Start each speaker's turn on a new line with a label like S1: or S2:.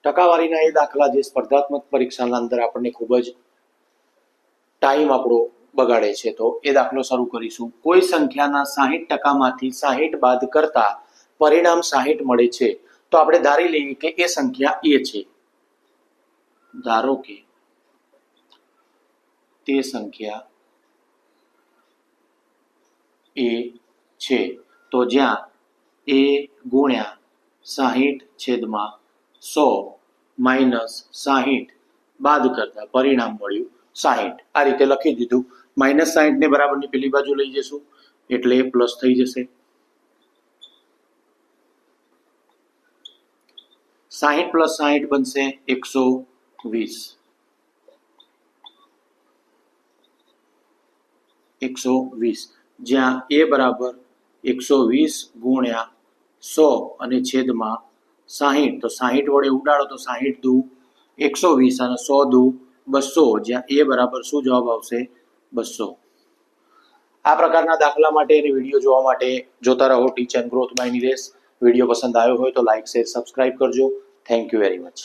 S1: ટકાવારીના એ દાખલા જે સ્પર્ધાત્મક પરીક્ષાના અંદર આપણને ખૂબ જ ટાઈમ આપણો બગાડે છે. તો એ દાખલો શરૂ કરીશું. કોઈ સંખ્યાના 60%માંથી 60 બાદ કરતા પરિણામ 60 મળે છે. તો આપણે ધારી લઈએ કે એ સંખ્યા એ છે. ધારો કે તે સંખ્યા એ છે. તો જ્યાં એ ગુણ્યા 60/100 માઇનસ 60 બાદ કરતા પરિણામ મળ્યું 60. આ રીતે લખી દીધું. -60 ને બરાબરની પેલી બાજુ લઈ જશું એટલે પ્લસ થઈ જશે. 60 + 60 બનશે 120. 120 જ્યાં એ બરાબર 120 ગુણ્યા 100 અને છેદમાં 60. તો 60 વડે ઉડાડો તો 60 દુ 120 અને 100 દુ 200. જ્યાં એ બરાબર શું જવાબ આવશે? 200. આ પ્રકારના દાખલા માટે અને વિડીયો જોવા માટે જોતા રહો teach and growth by Nilesh. Video પસંદ આવ્યો હોય તો લાઈક, શેર, સબસ્ક્રાઇબ કરજો. Thank you very much.